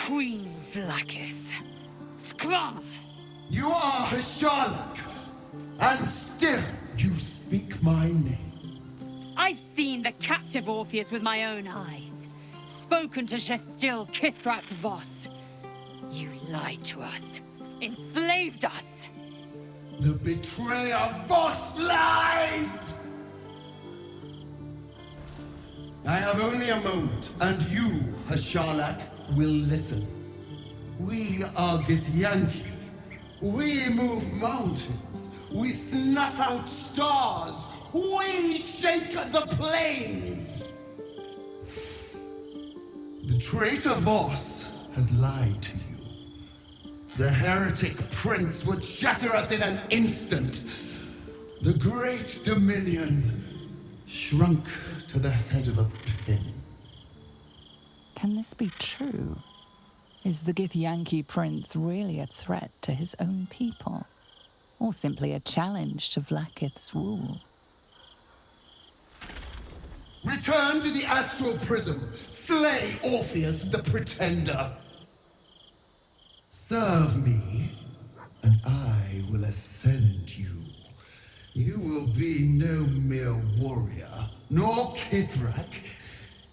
Queen Vlaakith. Skra! You are Hasharlok, and still you speak my name. I've seen the captive Orpheus with my own eyes. Spoken to Shestil Kithrak Voss. You lied to us. Enslaved us. The betrayer Voss lies! I have only a moment, and you, Hasharlok, will listen. We are Githyanki. We move mountains. We snuff out stars. We shake the plains. The traitor Voss has lied to you. The heretic prince would shatter us in an instant. The great dominion shrunk to the head of a pin. Can this be true? Is the Githyanki prince really a threat to his own people? Or simply a challenge to Vlaakith's rule? Return to the astral prism. Slay Orpheus the Pretender. Serve me, and I will ascend you. You will be no mere warrior, nor Kithrak.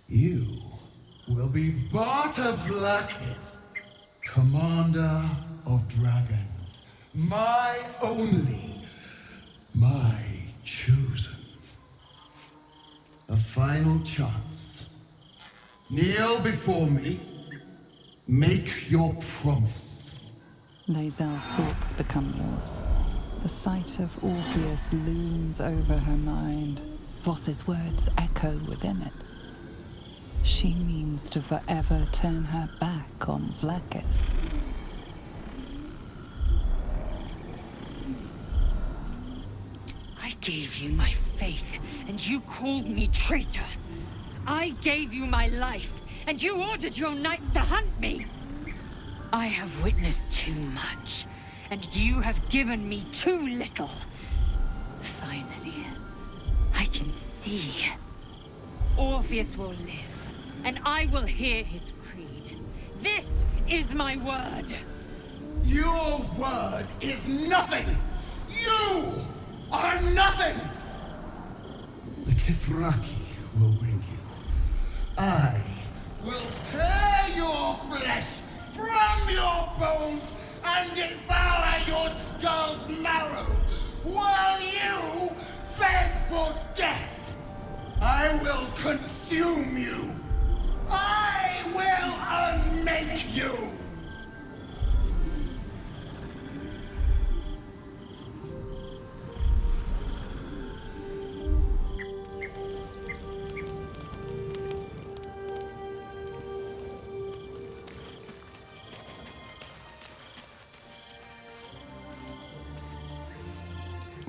You will be Barta Vlaakith, commander of dragons. My only, my chosen. A final chance. Kneel before me. Make your promise. Lae'zel's thoughts become yours. The sight of Orpheus looms over her mind. Voss's words echo within it. She means to forever turn her back on Vlaakith. I gave you my faith, and you called me traitor. I gave you my life, and you ordered your knights to hunt me. I have witnessed too much, and you have given me too little. Finally, I can see. Orpheus will live, and I will hear his creed. This is my word. Your word is nothing! You are nothing! The Kithraki will bring you. I will tear your flesh from your bones and devour your skull's marrow, while you beg for death. I will consume you. I will unmake you.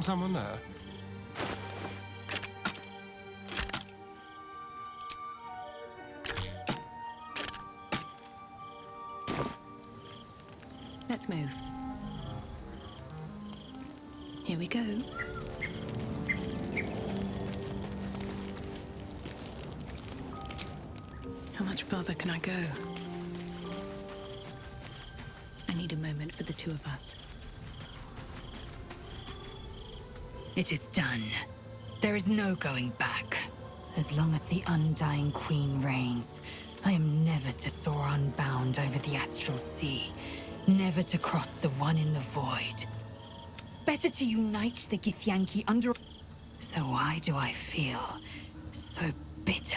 Someone there? Let's move. Here we go. How much farther can I go? I need a moment for the two of us. It is done. There is no going back. As long as the Undying Queen reigns, I am never to soar unbound over the astral sea. Never to cross the one in the void. Better to unite the Githyanki under... So why do I feel so bitter?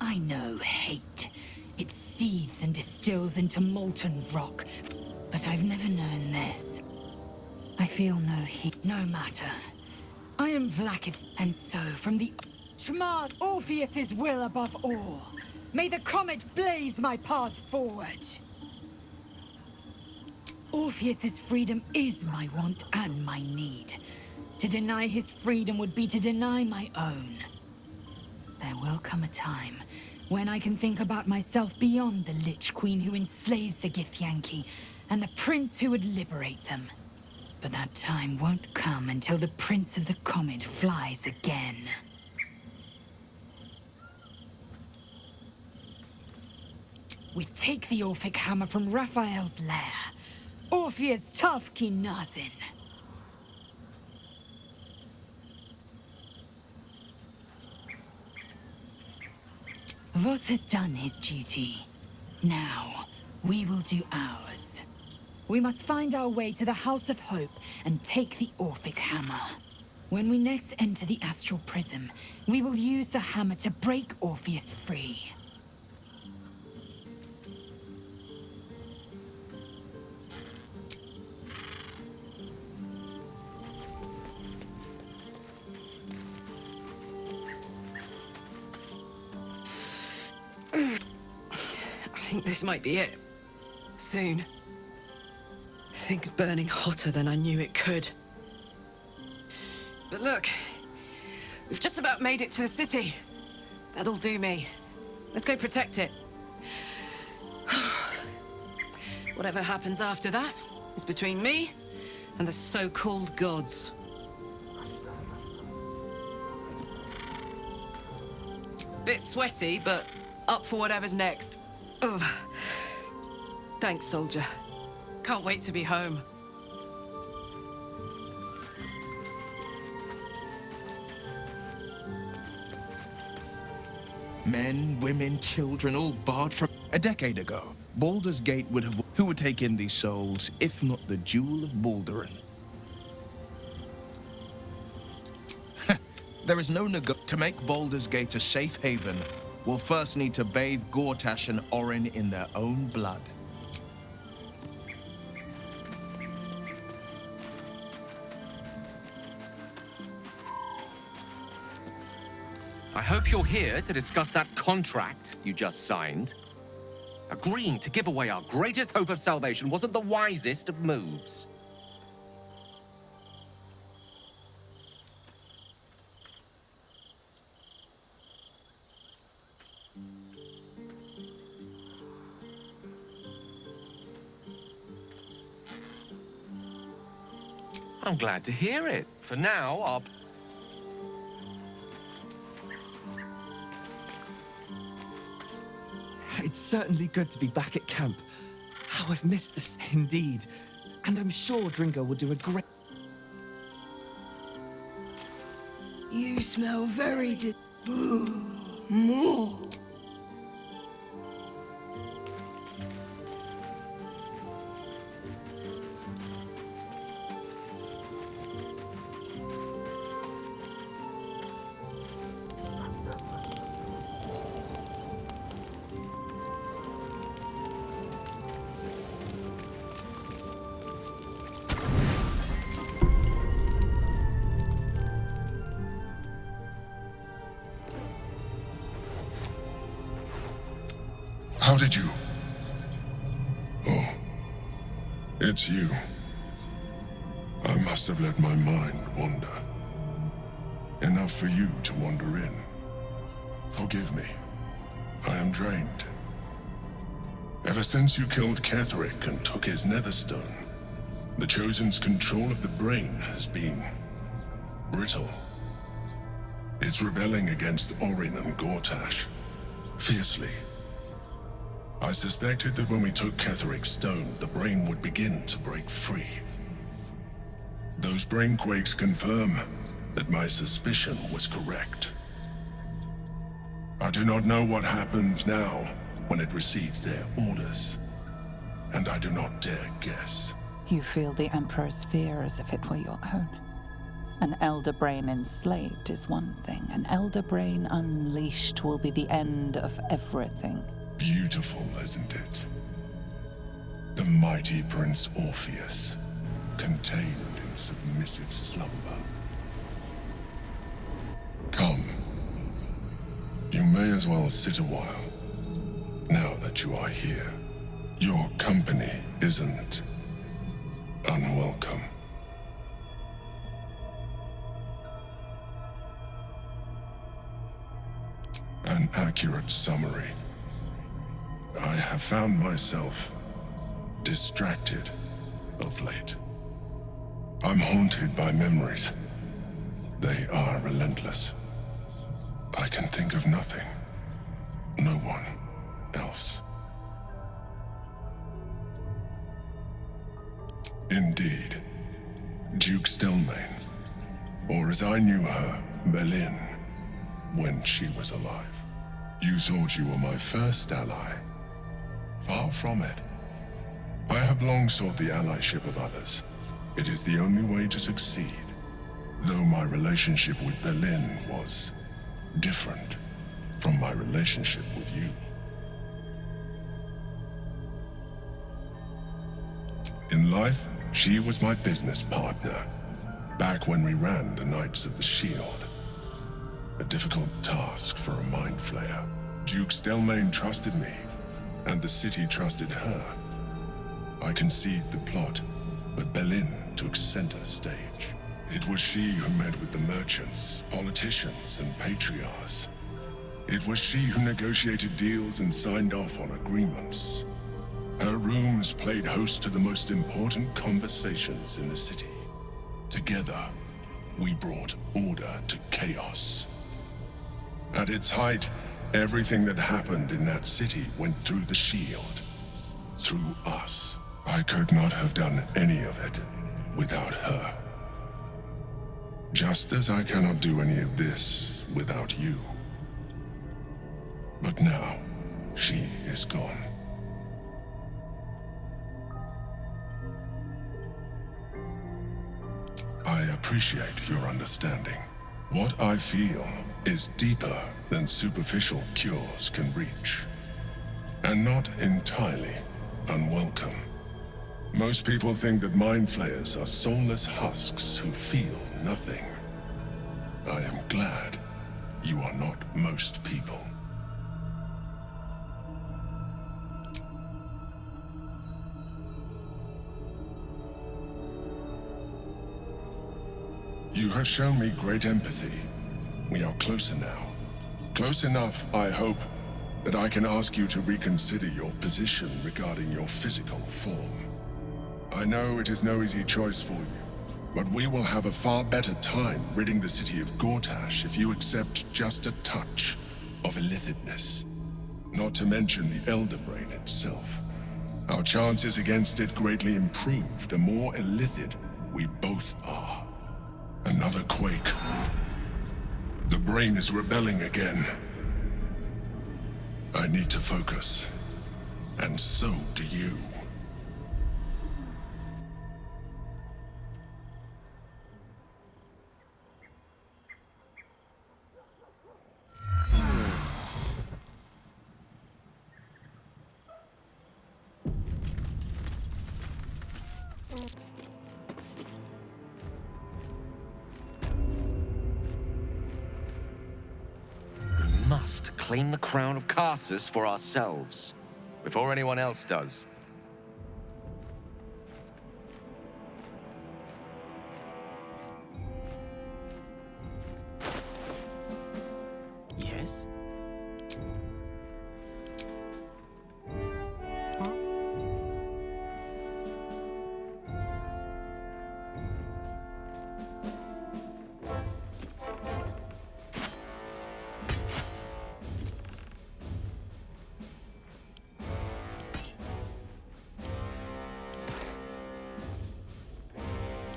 I know hate. It seethes and distills into molten rock. But I've never known this. I feel no heat, no matter. I am Vlaakith, and so from the... Shema, Orpheus's will above all. May the comet blaze my path forward. Orpheus's freedom is my want and my need. To deny his freedom would be to deny my own. There will come a time when I can think about myself beyond the Lich Queen who enslaves the Githyanki and the prince who would liberate them. But that time won't come until the Prince of the Comet flies again. We take the Orphic Hammer from Raphael's lair. Orpheus Tavki Nazin. Voss has done his duty. Now, we will do ours. We must find our way to the House of Hope and take the Orphic Hammer. When we next enter the Astral Prism, we will use the hammer to break Orpheus free. I think this might be it. Soon. Things burning hotter than I knew it could. But look, we've just about made it to the city. That'll do me. Let's go protect it. Whatever happens after that is between me and the so-called gods. Bit sweaty, but up for whatever's next. Ugh. Thanks, soldier. Can't wait to be home. Men, women, children, all barred from... A decade ago, Baldur's Gate would have... Who would take in these souls, if not the Jewel of Baldurin? There is no to make Baldur's Gate a safe haven, we'll first need to bathe Gortash and Orin in their own blood. I hope you're here to discuss that contract you just signed. Agreeing to give away our greatest hope of salvation wasn't the wisest of moves. I'm glad to hear it. For now, our... It's certainly good to be back at camp. How I've missed this indeed. And I'm sure Dringo will do a great... You smell very more. How did you? Oh, it's you. I must have let my mind wander. Enough for you to wander in. Forgive me. I am drained. Ever since you killed Ketheric and took his netherstone, the Chosen's control of the brain has been brittle. It's rebelling against Orin and Gortash, fiercely. I suspected that when we took Ketheric's stone, the brain would begin to break free. Those brain quakes confirm that my suspicion was correct. I do not know what happens now when it receives their orders, and I do not dare guess. You feel the Emperor's fear as if it were your own. An elder brain enslaved is one thing. An elder brain unleashed will be the end of everything. Beautiful, isn't it? The mighty Prince Orpheus, contained in submissive slumber. Come. You may as well sit a while, now that you are here. Your company isn't unwelcome. An accurate summary. I have found myself distracted of late. I'm haunted by memories. They are relentless. I can think of nothing. No one else. Indeed. Duke Stelmane, or as I knew her, Berlin, when she was alive. You thought you were my first ally. Far from it. I have long sought the allyship of others. It is the only way to succeed. Though my relationship with Berlin was different from my relationship with you. In life, she was my business partner, back when we ran the Knights of the Shield. A difficult task for a mind flayer. Duke Stelmane trusted me, and the city trusted her. I conceived the plot, but Berlin took center stage. It was she who met with the merchants, politicians, and patriarchs. It was she who negotiated deals and signed off on agreements. Her rooms played host to the most important conversations in the city. Together, we brought order to chaos. At its height, everything that happened in that city went through the shield. Through us. I could not have done any of it without her. Just as I cannot do any of this without you. But now, she is gone. I appreciate your understanding. What I feel is deeper than superficial cures can reach. And not entirely unwelcome. Most people think that mind flayers are soulless husks who feel nothing. I am glad you are not most people. You have shown me great empathy. We are closer now. Close enough, I hope, that I can ask you to reconsider your position regarding your physical form. I know it is no easy choice for you, but we will have a far better time ridding the city of Gortash if you accept just a touch of illithidness. Not to mention the Elder Brain itself. Our chances against it greatly improve the more illithid we both are. Another quake. The brain is rebelling again. I need to focus, and so do you. Must claim the crown of Karsus for ourselves, before anyone else does. Yes?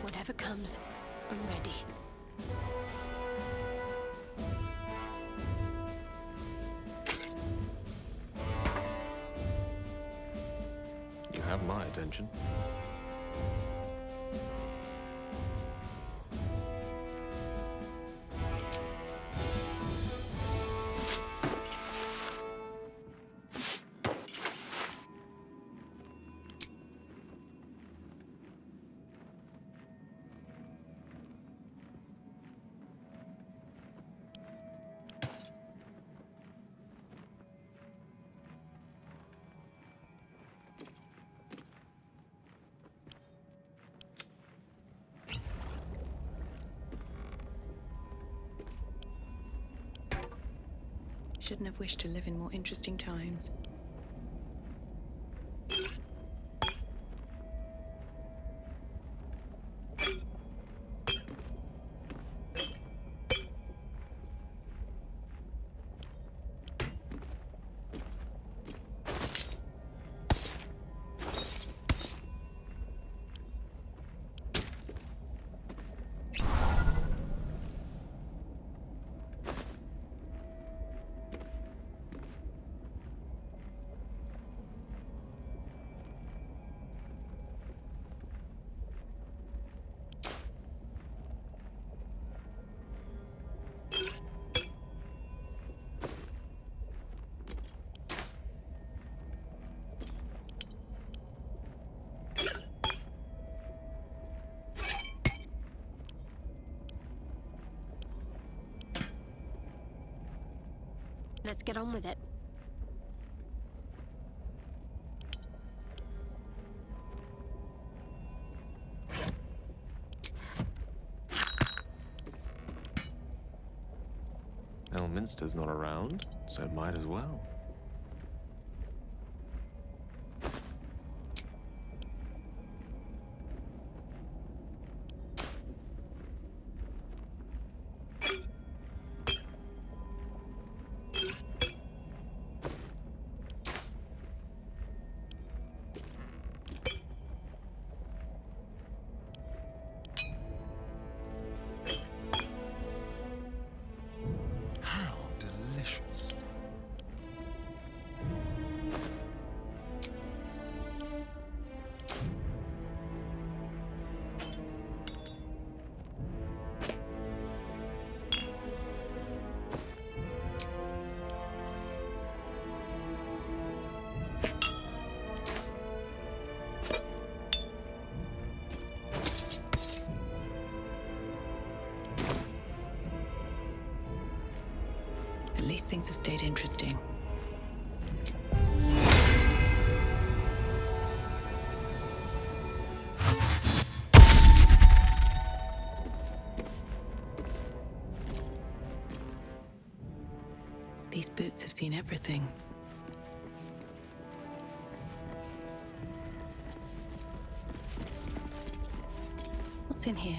Whatever comes, I'm ready. You have my attention. Shouldn't have wished to live in more interesting times. Let's get on with it. Elminster's not around, so it might as well. At least things have stayed interesting. These boots have seen everything. What's in here?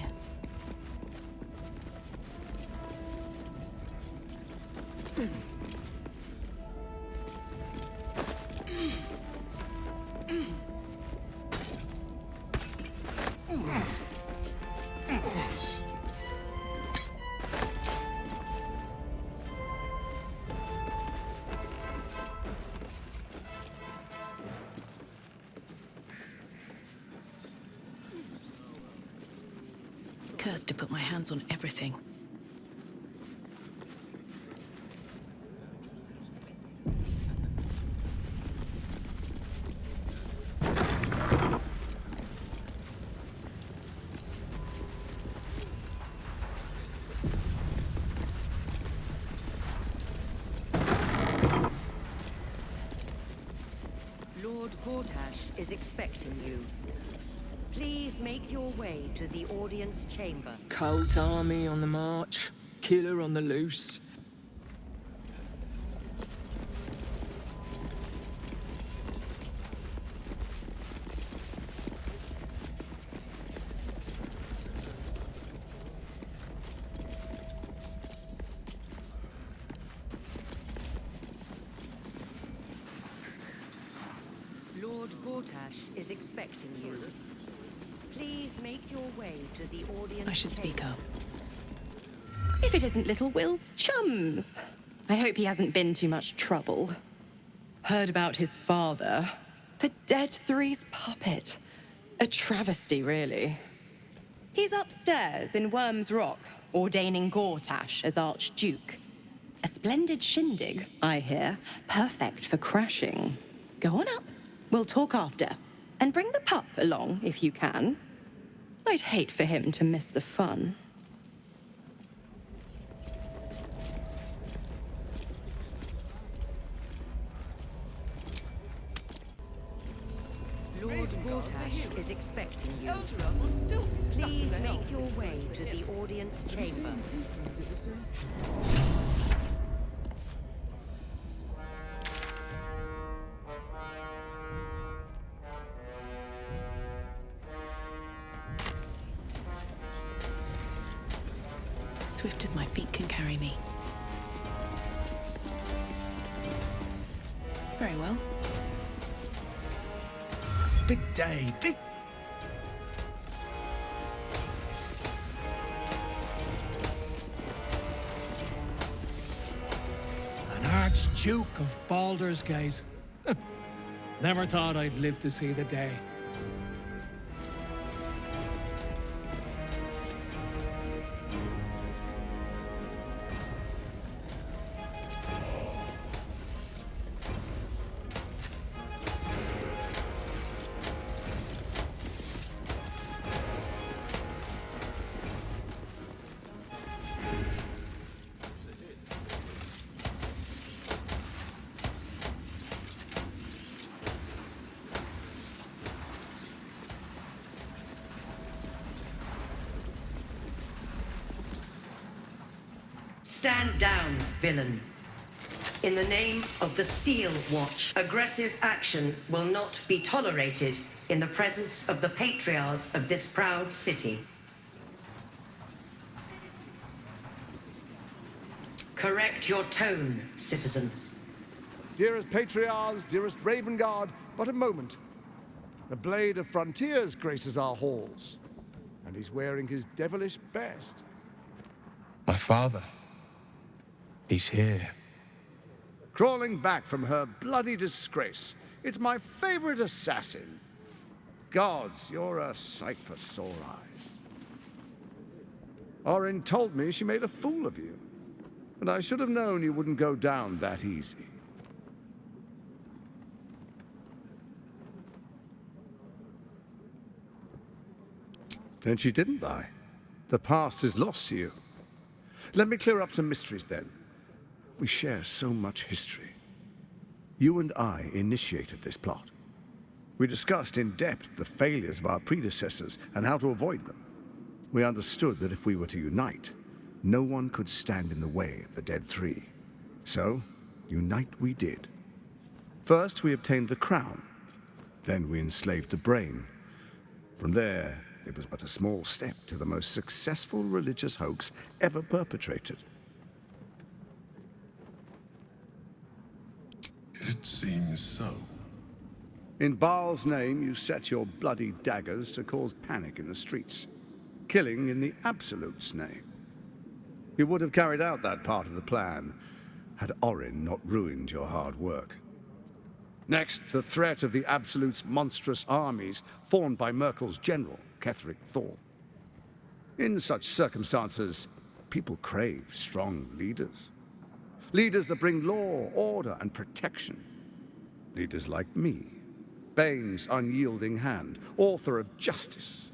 Cursed to put my hands on everything. Lord Gortash is expecting you. Please make your way to the audience chamber. Cult army on the march, killer on the loose. Lord Gortash is expecting you. Please make your way to the audience I should speak chamber. up. If it isn't little Will's chums. I hope he hasn't been too much trouble. Heard about his father. The Dead Three's puppet. A travesty, really. He's upstairs in Worm's Rock, ordaining Gortash as Archduke. A splendid shindig, I hear. Perfect for crashing. Go on up. We'll talk after. And bring the pup along, if you can. I'd hate for him to miss the fun. Lord Gortash is expecting you. Please make your way to the audience chamber. Swift as my feet can carry me. Very well. Big day, big... An Archduke of Baldur's Gate. Never thought I'd live to see the day. Stand down, villain. In the name of the Steel Watch, aggressive action will not be tolerated in the presence of the patriarchs of this proud city. Correct your tone, citizen. Dearest Patriarchs, dearest Raven Guard, but a moment. The Blade of Frontiers graces our halls, and he's wearing his devilish best. My father. He's here. Crawling back from her bloody disgrace. It's my favorite assassin. Gods, you're a sight for sore eyes. Orin told me she made a fool of you, and I should have known you wouldn't go down that easy. Then she didn't lie. The past is lost to you. Let me clear up some mysteries then. We share so much history. You and I initiated this plot. We discussed in depth the failures of our predecessors and how to avoid them. We understood that if we were to unite, no one could stand in the way of the Dead Three. So, unite we did. First, we obtained the crown. Then we enslaved the brain. From there, it was but a small step to the most successful religious hoax ever perpetrated. It seems so. In Baal's name, you set your bloody daggers to cause panic in the streets, killing in the Absolute's name. You would have carried out that part of the plan had Orin not ruined your hard work. Next, the threat of the Absolute's monstrous armies formed by Merkel's general, Ketheric Thorn. In such circumstances, people crave strong leaders. Leaders that bring law, order, and protection. Leaders like me, Bane's unyielding hand, author of justice.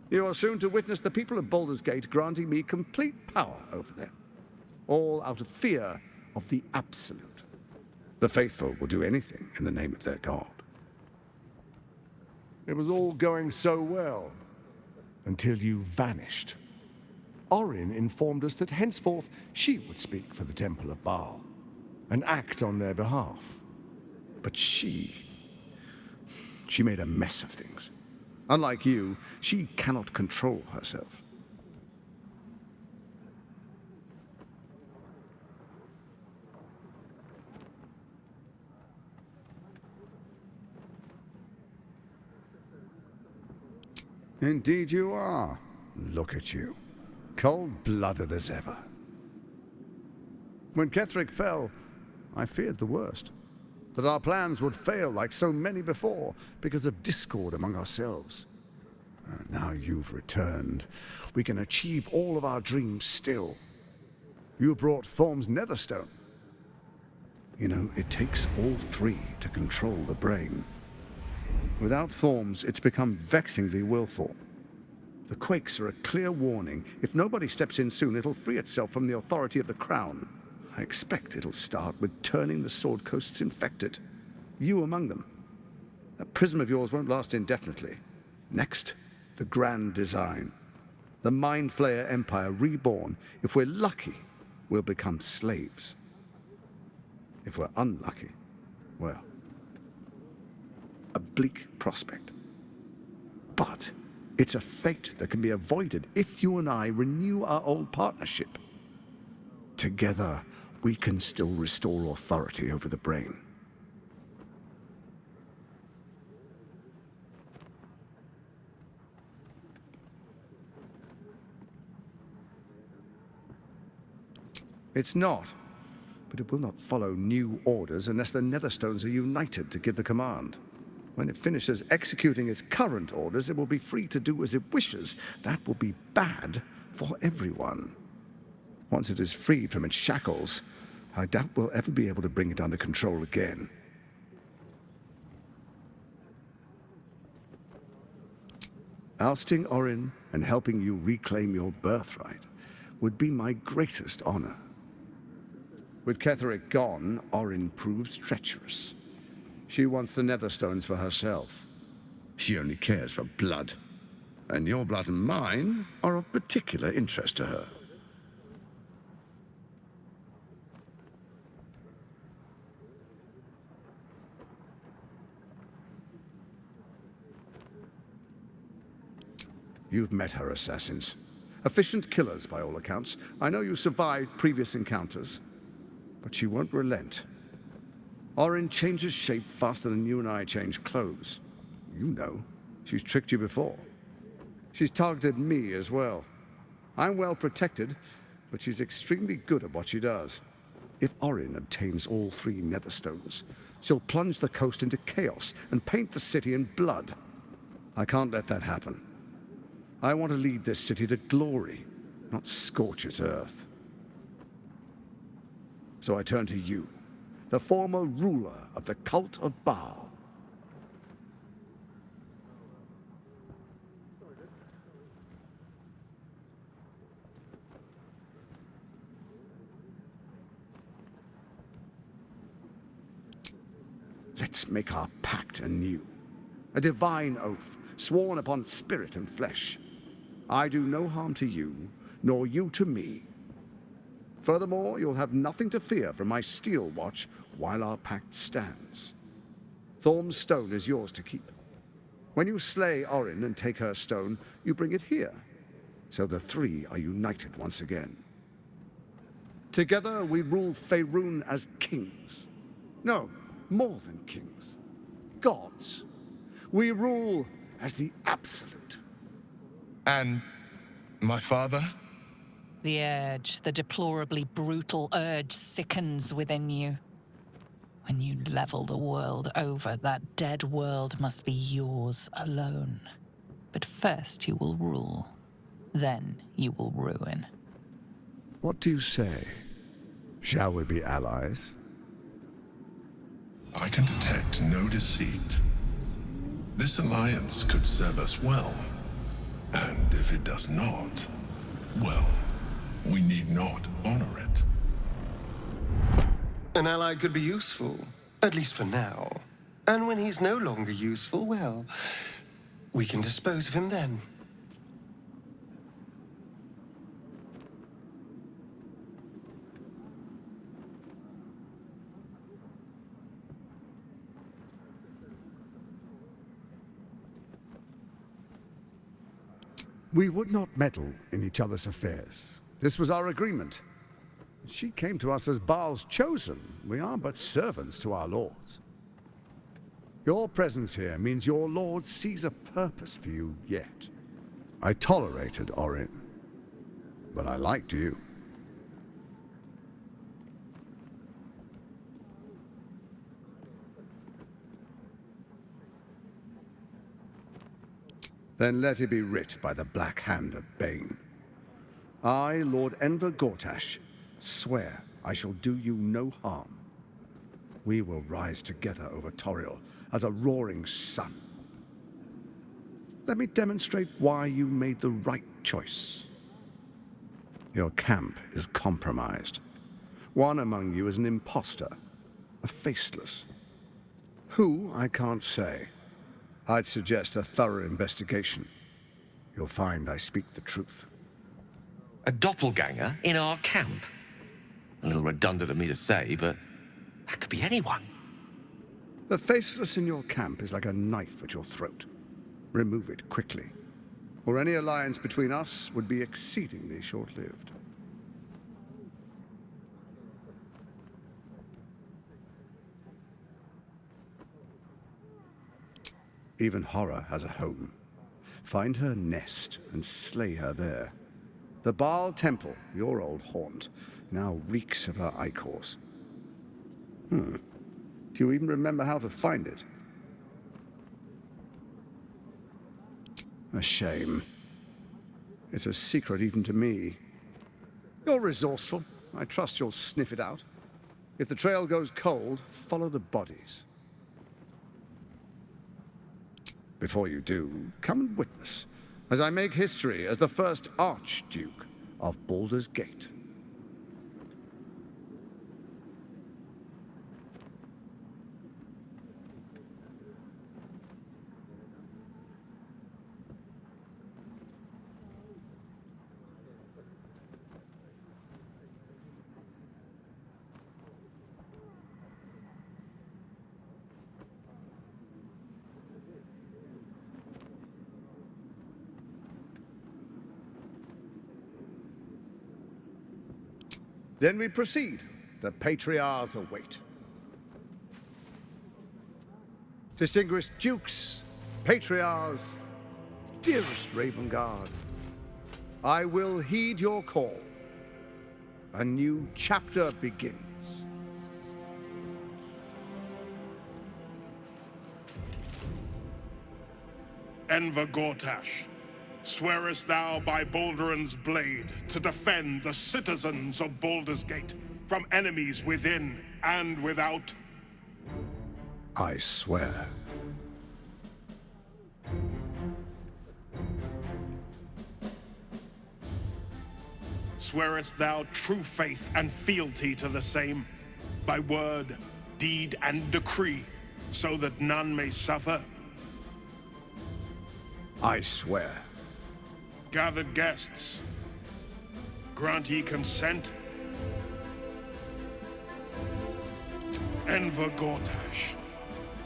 You are soon to witness the people of Baldur's Gate granting me complete power over them, all out of fear of the Absolute. The faithful will do anything in the name of their god. It was all going so well, until you vanished. Orin informed us that henceforth she would speak for the Temple of Baal, and act on their behalf. But she made a mess of things. Unlike you, she cannot control herself. Indeed you are. Look at you. Cold-blooded as ever. When Ketheric fell, I feared the worst. That our plans would fail like so many before, because of discord among ourselves. Now you've returned. We can achieve all of our dreams still. You brought Thorm's Netherstone. You know, it takes all three to control the brain. Without Thorm's, it's become vexingly willful. The quakes are a clear warning. If nobody steps in soon, it'll free itself from the authority of the Crown. I expect it'll start with turning the Sword Coasts infected. You among them. That prism of yours won't last indefinitely. Next, the grand design. The Mind Flayer Empire reborn. If we're lucky, we'll become slaves. If we're unlucky, well, a bleak prospect. But it's a fate that can be avoided if you and I renew our old partnership. Together, we can still restore authority over the brain. It's not, but it will not follow new orders unless the Netherstones are united to give the command. When it finishes executing its current orders, it will be free to do as it wishes. That will be bad for everyone. Once it is freed from its shackles, I doubt we'll ever be able to bring it under control again. Ousting Orin and helping you reclaim your birthright would be my greatest honor. With Ketheric gone, Orin proves treacherous. She wants the Netherstones for herself. She only cares for blood. And your blood and mine are of particular interest to her. You've met her assassins. Efficient killers, by all accounts. I know you survived previous encounters, but she won't relent. Orin changes shape faster than you and I change clothes. You know, she's tricked you before. She's targeted me as well. I'm well protected, but she's extremely good at what she does. If Orin obtains all 3 Netherstones, she'll plunge the coast into chaos and paint the city in blood. I can't let that happen. I want to lead this city to glory, not scorch its earth. So I turn to you, the former ruler of the cult of Baal. Let's make our pact anew. A divine oath, sworn upon spirit and flesh. I do no harm to you, nor you to me. Furthermore, you'll have nothing to fear from my steel watch while our pact stands. Thorm's stone is yours to keep. When you slay Orin and take her stone, you bring it here, so the 3 are united once again. Together we rule Faerun as kings. No, more than kings. Gods. We rule as the Absolute. And my father? The urge, the deplorably brutal urge, sickens within you. When you level the world over, that dead world must be yours alone. But first you will rule. Then you will ruin. What do you say? Shall we be allies? I can detect no deceit. This alliance could serve us well. And if it does not, well, we need not honor it. An ally could be useful, at least for now. And when he's no longer useful, well, we can dispose of him then. We would not meddle in each other's affairs. This was our agreement. She came to us as Baal's chosen. We are but servants to our lords. Your presence here means your lord sees a purpose for you yet. I tolerated Orin, but I liked you. Then let it be writ by the black hand of Bane. I, Lord Enver Gortash, swear I shall do you no harm. We will rise together over Toriel as a roaring sun. Let me demonstrate why you made the right choice. Your camp is compromised. One among you is an imposter, a faceless. Who, I can't say. I'd suggest a thorough investigation. You'll find I speak the truth. A doppelganger in our camp? A little redundant of me to say, but that could be anyone. The faceless in your camp is like a knife at your throat. Remove it quickly, or any alliance between us would be exceedingly short-lived. Even horror has a home. Find her nest and slay her there. The Baal Temple, your old haunt, now reeks of her ichors. Do you even remember how to find it? A shame. It's a secret even to me. You're resourceful. I trust you'll sniff it out. If the trail goes cold, follow the bodies. Before you do, come and witness, as I make history as the first Archduke of Baldur's Gate. Then we proceed. The Patriarchs await. Distinguished Dukes, Patriarchs, dearest Ravengard, I will heed your call. A new chapter begins. Enver Gortash, swearest thou by Balduran's blade to defend the citizens of Baldur's Gate from enemies within and without? I swear. Swearest thou true faith and fealty to the same, by word, deed, and decree, so that none may suffer? I swear. Gathered guests, grant ye consent? Enver Gortash,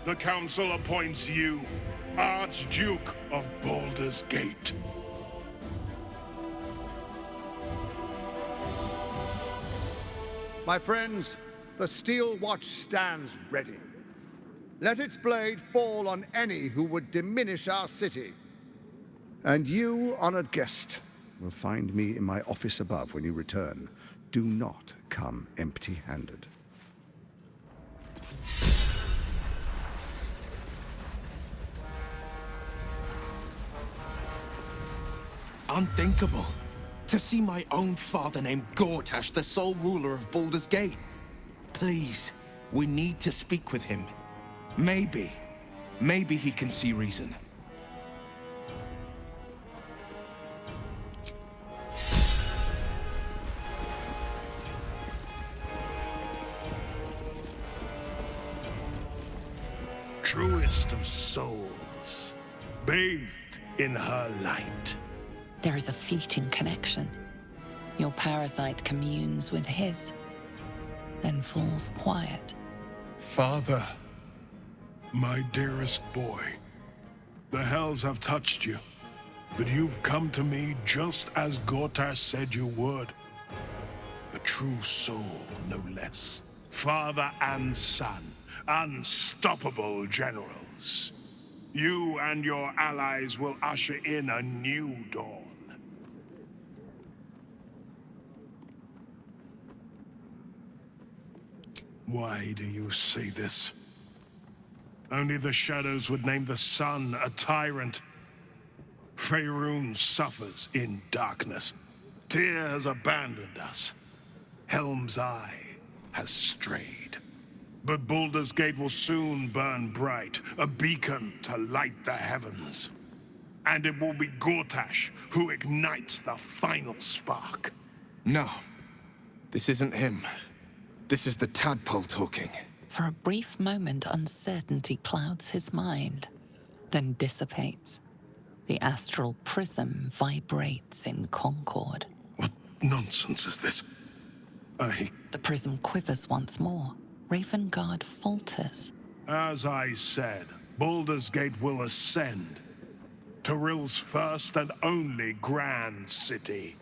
the Council appoints you Archduke of Baldur's Gate. My friends, the Steel Watch stands ready. Let its blade fall on any who would diminish our city. And you, honored guest, will find me in my office above when you return. Do not come empty-handed. Unthinkable. To see my own father named Gortash, the sole ruler of Baldur's Gate. Please, we need to speak with him. Maybe he can see reason. Truest of souls, bathed in her light. There is a fleeting connection. Your parasite communes with his, then falls quiet. Father, my dearest boy, the hells have touched you, but you've come to me just as Gortash said you would. A true soul, no less. Father and son, unstoppable generals. You and your allies will usher in a new dawn. Why do you say this? Only the shadows would name the sun a tyrant. Faerun suffers in darkness. Tyr has abandoned us. Helm's Eye has strayed. But Baldur's Gate will soon burn bright, a beacon to light the heavens. And it will be Gortash who ignites the final spark. No, this isn't him. This is the tadpole talking. For a brief moment, uncertainty clouds his mind, then dissipates. The astral prism vibrates in concord. What nonsense is this? The prism quivers once more. Ravengard falters. As I said, Baldur's Gate will ascend. Tyrill's first and only grand city.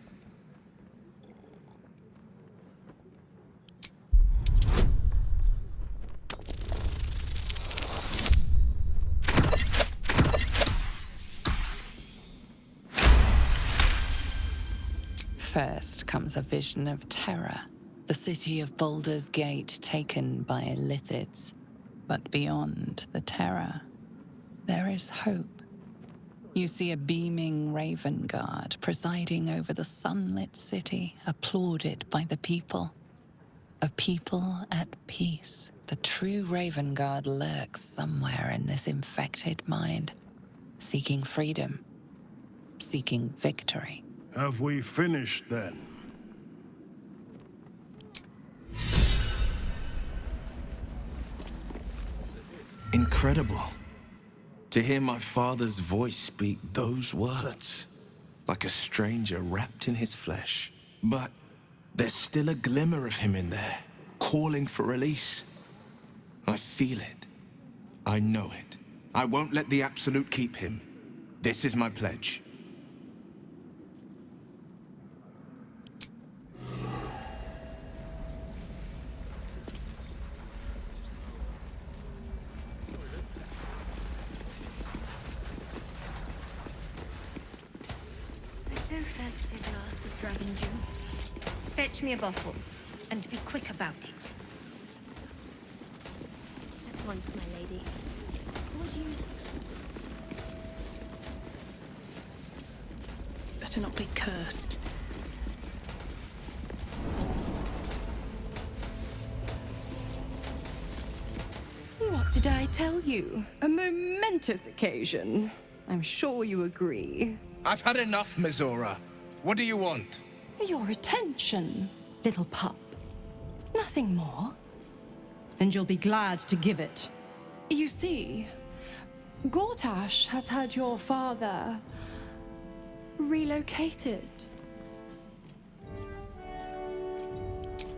First comes a vision of terror. The city of Baldur's Gate taken by Lithids. But beyond the terror, there is hope. You see a beaming Ravengard presiding over the sunlit city, applauded by the people. A people at peace. The true Ravengard lurks somewhere in this infected mind, seeking freedom, seeking victory. Have we finished then? Incredible. To hear my father's voice speak those words, like a stranger wrapped in his flesh. But there's still a glimmer of him in there, calling for release. I feel it. I know it. I won't let the Absolute keep him. This is my pledge. Fancy a glass of dragon dew? Fetch me a bottle, and be quick about it. At once, my lady. Would you... Better not be cursed. What did I tell you? A momentous occasion. I'm sure you agree. I've had enough, Mizora. What do you want? Your attention, little pup. Nothing more. And you'll be glad to give it. You see, Gortash has had your father relocated.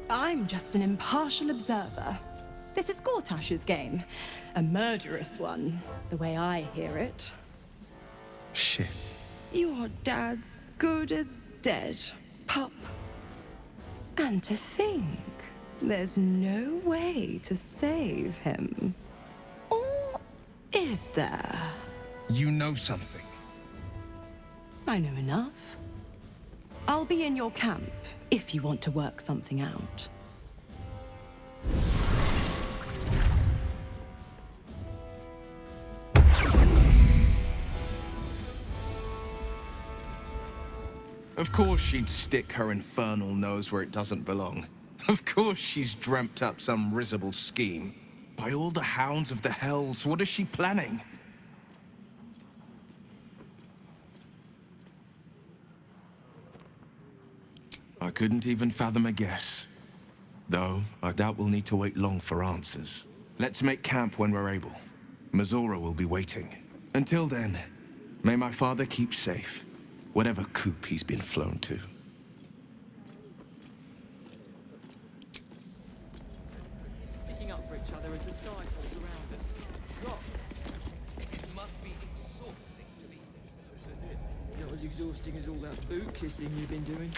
I'm just an impartial observer. This is Gortash's game. A murderous one, the way I hear it. Shit. Your dad's good as dead, pup. And to think, there's no way to save him. Or is there? You know something. I know enough. I'll be in your camp if you want to work something out. Of course she'd stick her infernal nose where it doesn't belong. Of course she's dreamt up some risible scheme. By all the hounds of the hells, what is she planning? I couldn't even fathom a guess. Though, I doubt we'll need to wait long for answers. Let's make camp when we're able. Mizora will be waiting. Until then, may my father keep safe. Whatever coop he's been flown to. Sticking up for each other as the sky falls around us. Gods! It must be exhausting to be so. Not as exhausting as all that boot kissing you've been doing.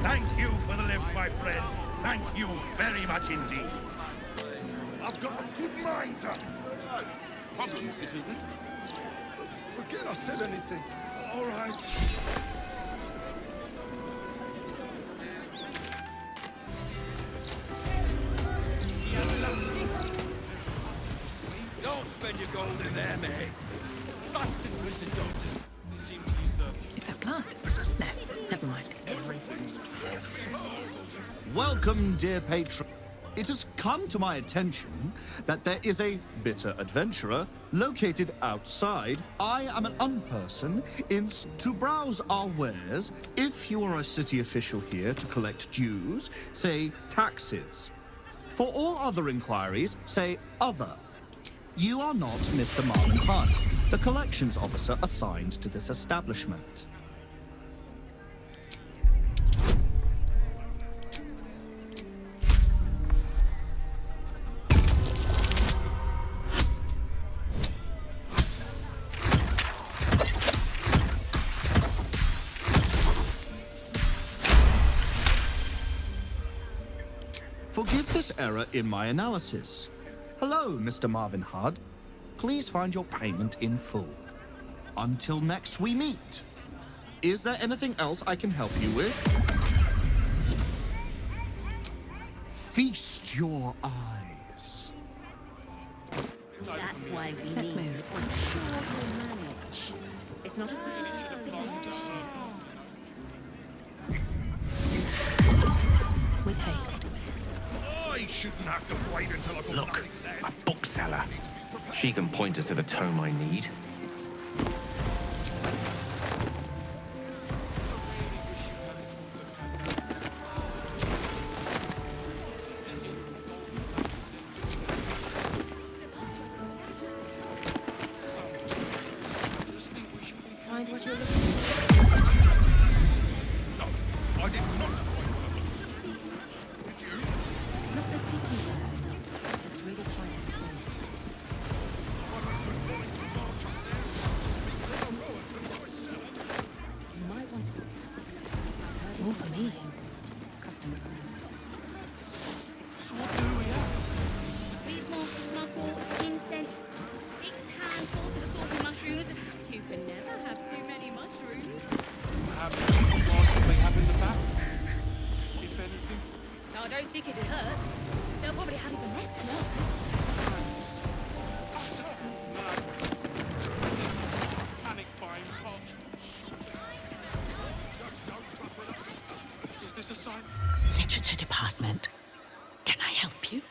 Thank you for the lift, my friend. Thank you very much indeed. I've got a good mind, sir. Problem, citizen? Forget I said anything. All right. Don't spend your gold in there, mate. Busted Christian doctors. Seems he's the... Is that blood? No, never mind. Everything's... Welcome, dear patron. It has come to my attention that there is a bitter adventurer located outside. I am an unperson to browse our wares. If you are a city official here to collect dues, say taxes. For all other inquiries, say other. You are not Mr. Marvin Hunt, the collections officer assigned to this establishment. Forgive this error in my analysis. Hello, Mr. Marvin Hudd. Please find your payment in full. Until next we meet. Is there anything else I can help you with? Feast your eyes. That's why we Let's need move. I'm sure we'll manage. It's not as if we have to shit. With haste. I shouldn't have to wait until I've got Look, nothing left. a bookseller. She can point us to the tome I need. Find what you're looking for. No, I did not. Not a dicky bird. It's really quite disappointing. You might want to be More for me. customer service. So what do we have? We've more smuggled incense, 6 handfuls of assorted mushrooms. You can never have too many mushrooms. What do they have in the back? If anything. No, I don't think it'd hurt. They'll probably have even less than us. Panic buying parchment. Is this a sign? Literature department. Can I help you?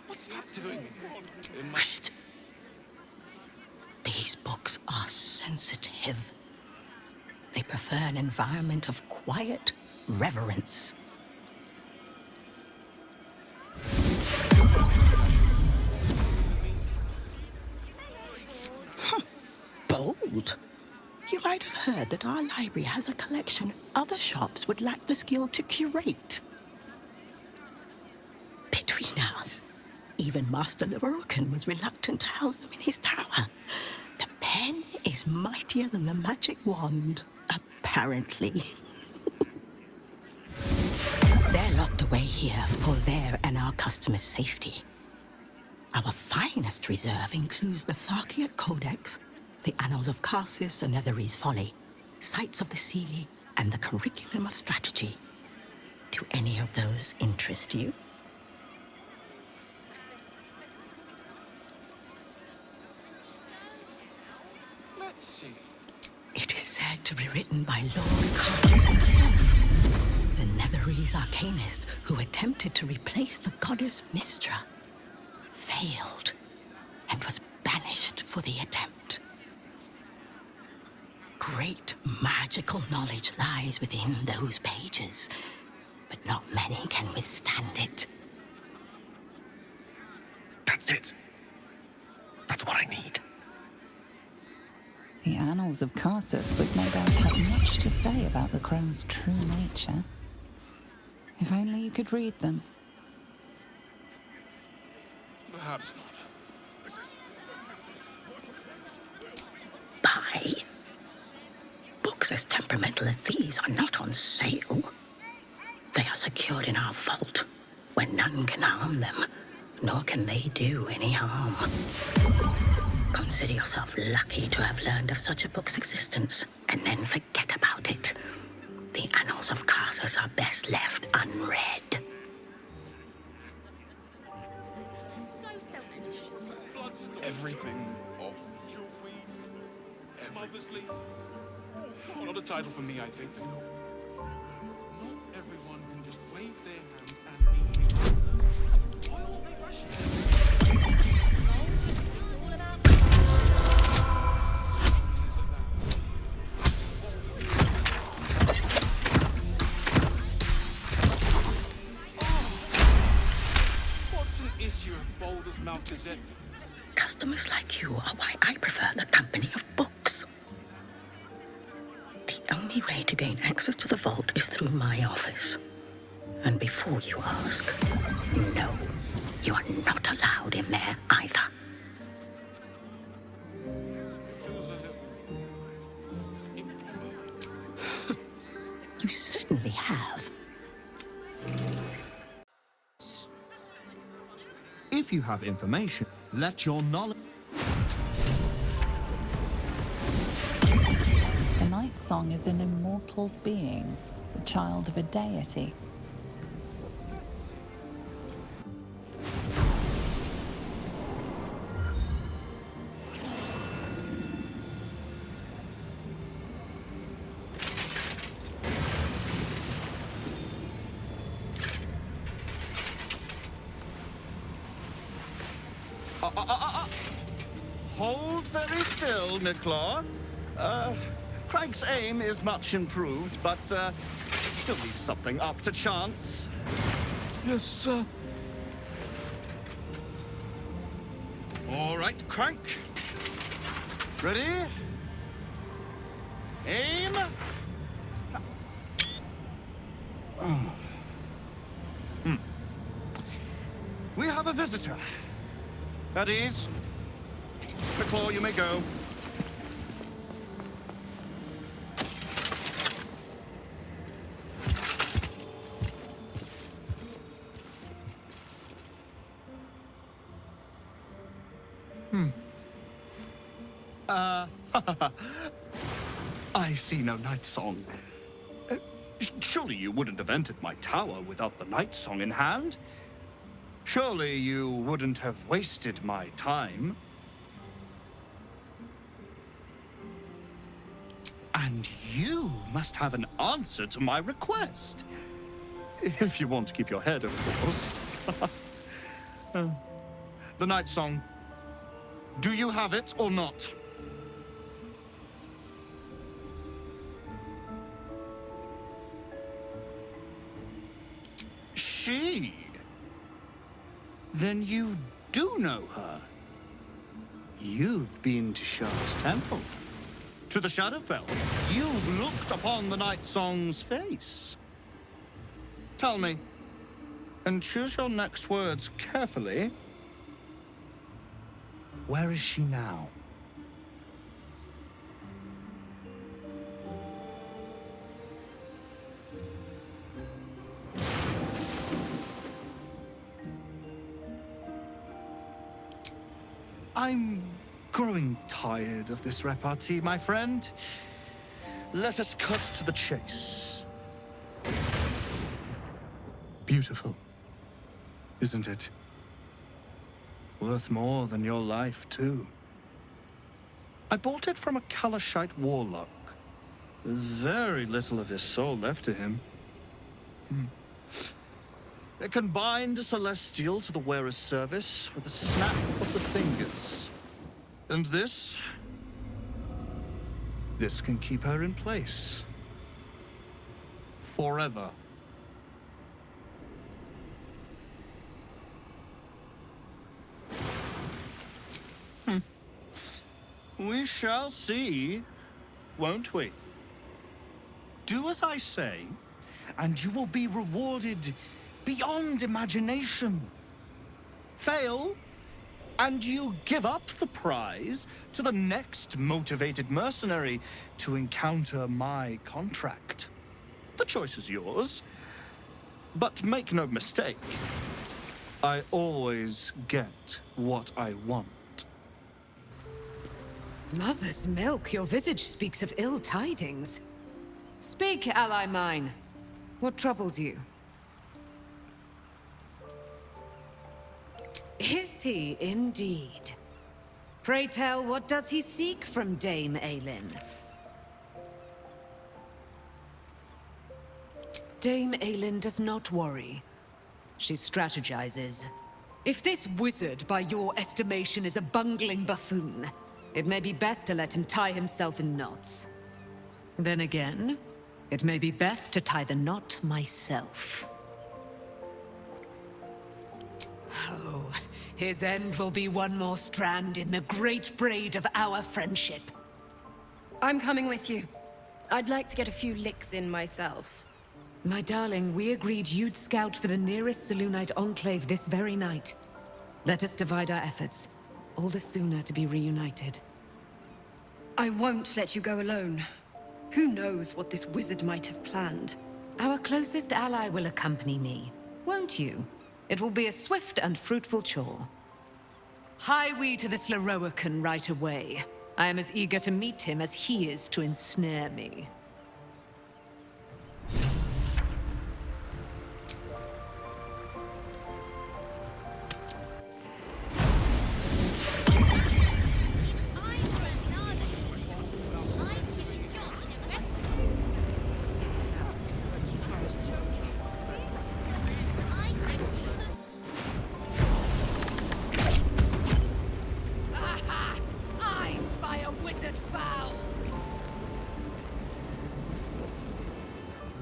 What's that doing? Shh. These books are sensitive. They prefer an environment of quiet reverence. Bold. You might have heard that our library has a collection other shops would lack the skill to curate. Between us, even Master Leveroken was reluctant to house them in his tower. The pen is mightier than the magic wand, apparently. They're locked away here for their and our customers' safety. Our finest reserve includes the Tharkiot Codex, the Annals of Karsus and Netherese Folly, Sights of the Seelie, and the Curriculum of Strategy. Do any of those interest you? Let's see. It is said to be written by Lord Karsus himself, the Netherese arcanist who attempted to replace the goddess Mystra, failed, and was banished for the attempt. Great magical knowledge lies within those pages, but not many can withstand it. That's it. That's what I need. The Annals of Karsus would no doubt have much to say about the crone's true nature. If only you could read them. Perhaps not. Buy? Books as temperamental as these are not on sale. They are secured in our vault, where none can harm them, nor can they do any harm. Consider yourself lucky to have learned of such a book's existence, and then forget about it. The Annals of Karsus are best left unread. Everything of Mother's Leaf. Not a title for me, I think. Not everyone can just wave their hands and be. Why all they rushing? of Baldur's Mouth Gazette. Customers like you are why I prefer the company of books. The only way to gain access to the vault is through my office. And before you ask, no, you are not allowed in there either. You certainly have. If you have information, let your knowledge... The Night Song is an immortal being, the child of a deity. Hold very still, Midclaw. Craig's aim is much improved, but still leaves something up to chance. Yes, sir. All right, Crank. Ready? Aim. We have a visitor. At ease. Midclaw, you may go. I see no Night Song. Surely you wouldn't have entered my tower without the Night Song in hand? Surely you wouldn't have wasted my time? And you must have an answer to my request. If you want to keep your head, of course. The Night Song. Do you have it or not? She? Then you do know her. You've been to Shah's temple. To the Shadowfell. You've looked upon the Night Song's face. Tell me, and choose your next words carefully. Where is she now? I'm growing tired of this repartee, my friend. Let us cut to the chase. Beautiful, isn't it? Worth more than your life, too. I bought it from a Kalashite warlock. There's very little of his soul left to him. It can bind a celestial to the wearer's service with a snap of the fingers. And this can keep her in place. Forever. We shall see, won't we? Do as I say, and you will be rewarded beyond imagination. Fail, and you give up the prize to the next motivated mercenary to encounter my contract. The choice is yours, but make no mistake, I always get what I want. Mother's milk, your visage speaks of ill tidings. Speak, ally mine. What troubles you? Is he indeed? Pray tell, what does he seek from Dame Aelin? Dame Aelin does not worry. She strategizes. If this wizard, by your estimation, is a bungling buffoon, it may be best to let him tie himself in knots. Then again, it may be best to tie the knot myself. Oh, His end will be one more strand in the great braid of our friendship. I'm coming with you. I'd like to get a few licks in myself. My darling, we agreed you'd scout for the nearest Selûnite enclave this very night. Let us divide our efforts, all the sooner to be reunited. I won't let you go alone. Who knows what this wizard might have planned? Our closest ally will accompany me, won't you? It will be a swift and fruitful chore. Hie we to this Leroican right away. I am as eager to meet him as he is to ensnare me.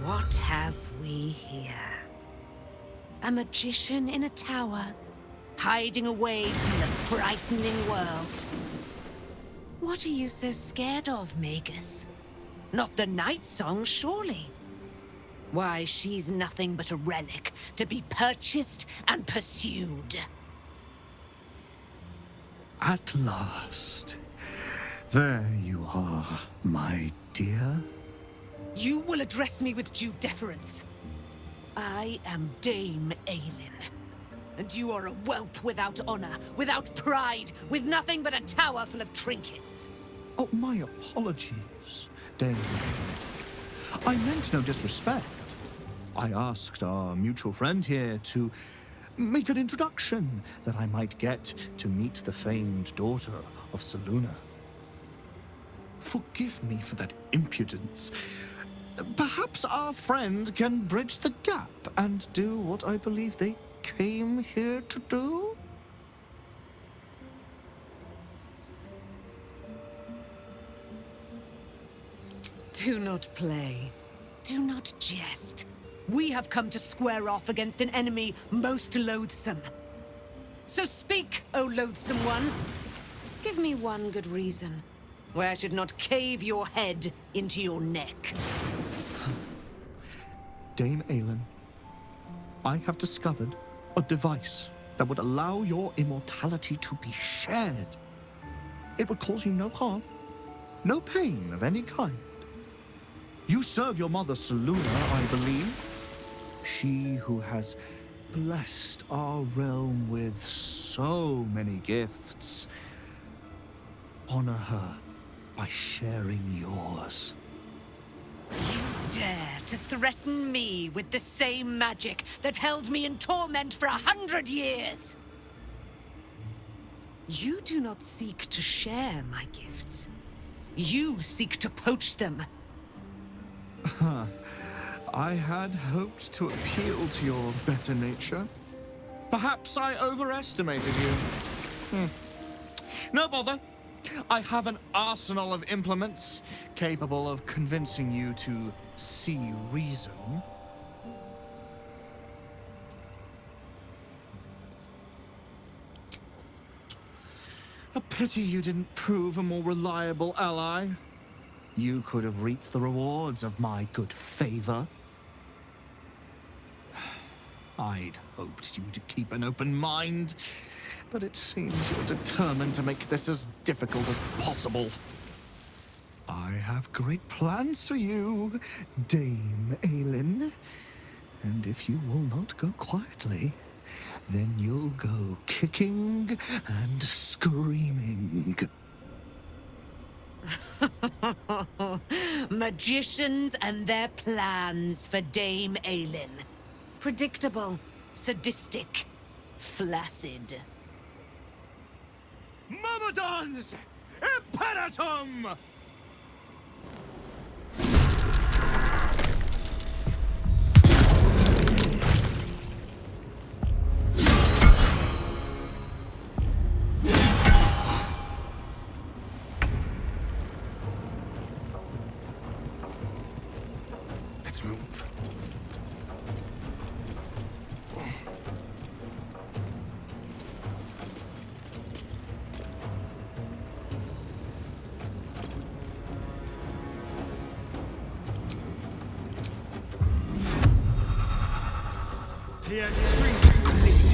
What have we here? A magician in a tower, hiding away from the frightening world. What are you so scared of, Magus? Not the night song, surely? Why, she's nothing but a relic to be purchased and pursued. At last. There you are, my dear. You will address me with due deference. I am Dame Aelin. And you are a whelp without honor, without pride, with nothing but a tower full of trinkets. Oh, my apologies, Dame. I meant no disrespect. I asked our mutual friend here to make an introduction that I might get to meet the famed daughter of Selûne. Forgive me for that impudence. Perhaps our friend can bridge the gap and do what I believe they came here to do? Do not play. Do not jest. We have come to square off against an enemy most loathsome. So speak, O loathsome one. Give me one good reason why I should not cave your head into your neck. Dame Aelin, I have discovered a device that would allow your immortality to be shared. It would cause you no harm, no pain of any kind. You serve your mother Selûne, I believe. She who has blessed our realm with so many gifts. Honor her by sharing yours. You dare to threaten me with the same magic that held me in torment for 100 years? You do not seek to share my gifts. You seek to poach them. I had hoped to appeal to your better nature. Perhaps I overestimated you. No bother. I have an arsenal of implements capable of convincing you to see reason. A pity you didn't prove a more reliable ally. You could have reaped the rewards of my good favor. I'd hoped you to keep an open mind, but it seems you're determined to make this as difficult as possible. I have great plans for you, Dame Aelin. And if you will not go quietly, then you'll go kicking and screaming. Magicians and their plans for Dame Aelin. Predictable, sadistic, flaccid. Myrmidons! Imperatum! Let's move. the extreme religion.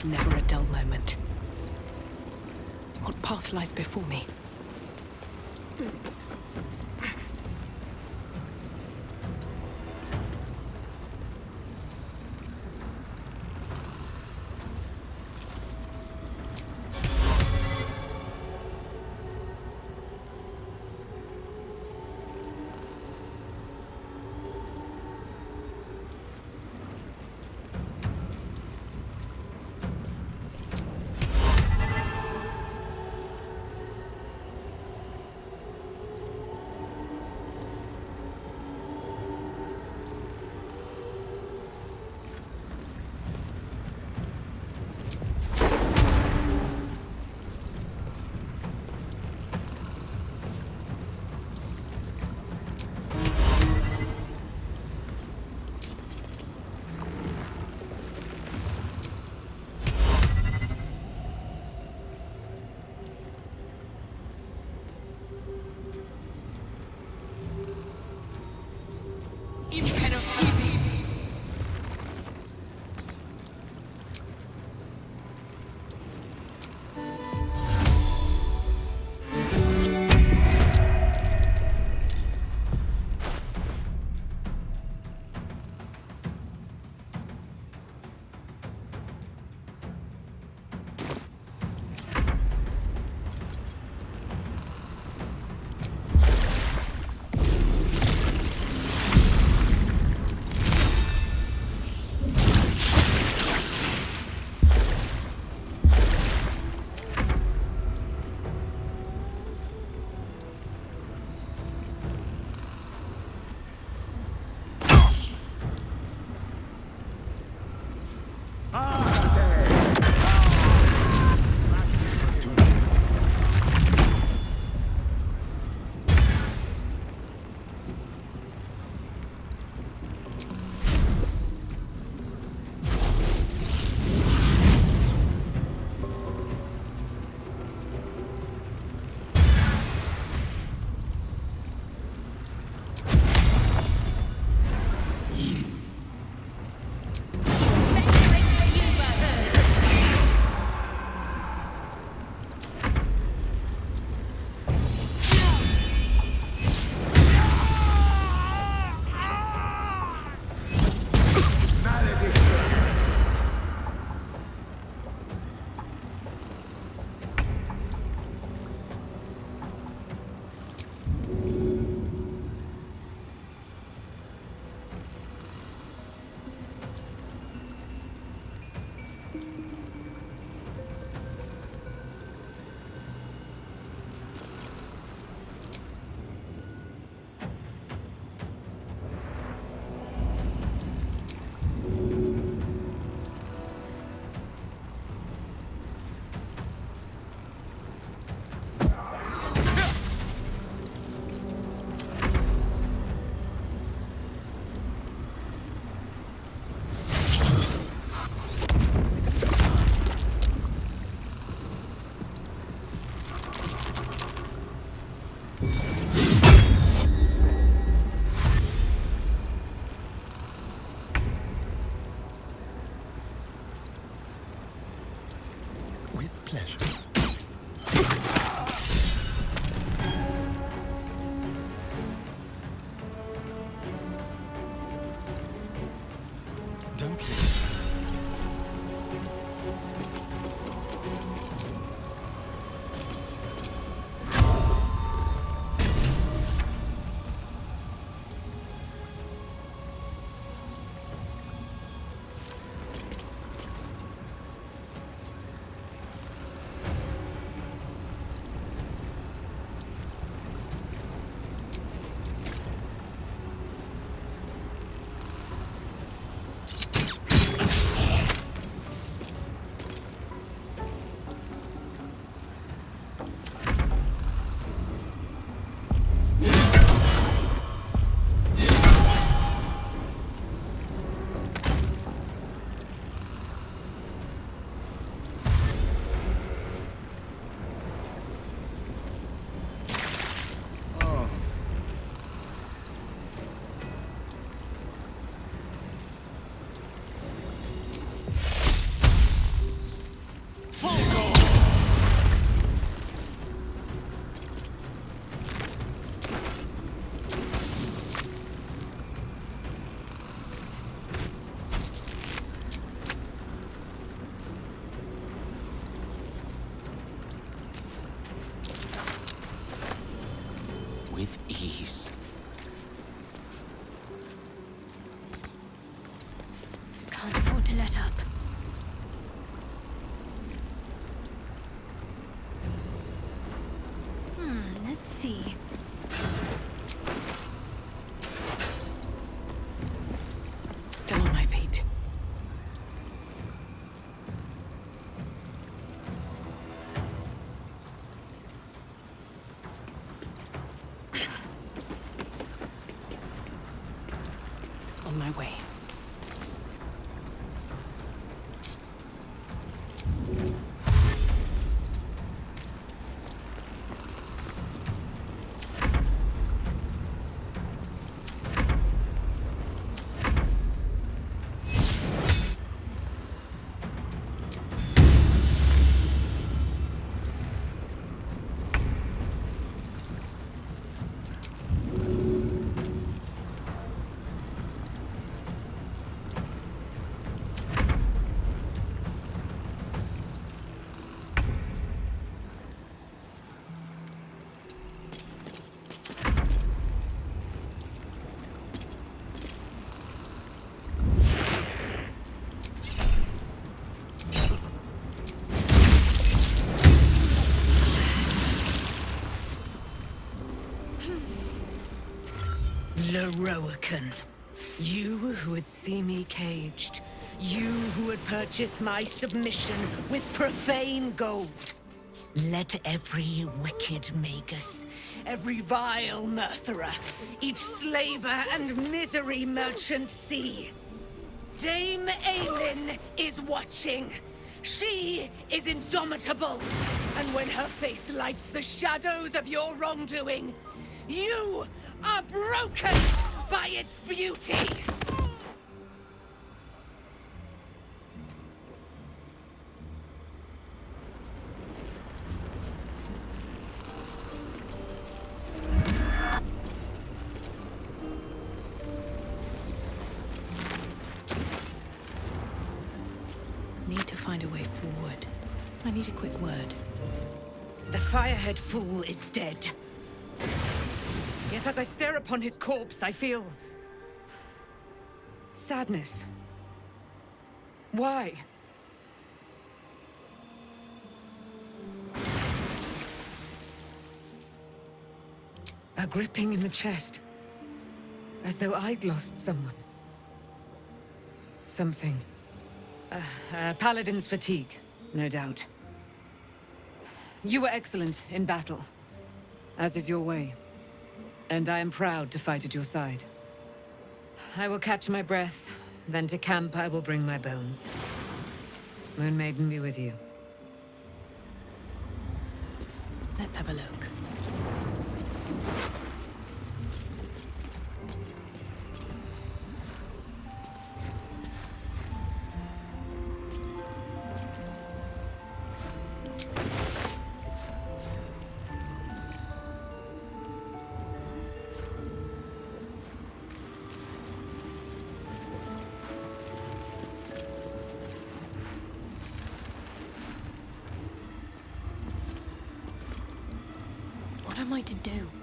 Never a dull moment. What path lies before me? With pleasure. Don't leave. With ease. Can't afford to let up. Let's see. Still on my feet. On my way. Leroican. You who would see me caged. You who would purchase my submission with profane gold. Let every wicked magus, every vile murtherer, each slaver and misery merchant see. Dame Aelin is watching. She is indomitable. And when her face lights the shadows of your wrongdoing, you are broken by its beauty. Need to find a way forward. I need a quick word. The Firehead Fool is dead. Yet as I stare upon his corpse, I feel sadness. Why? A gripping in the chest, as though I'd lost someone. Something. Paladin's fatigue, no doubt. You were excellent in battle, as is your way. And I am proud to fight at your side. I will catch my breath, then to camp I will bring my bones. Moon Maiden be with you. Let's have a look. am I to do?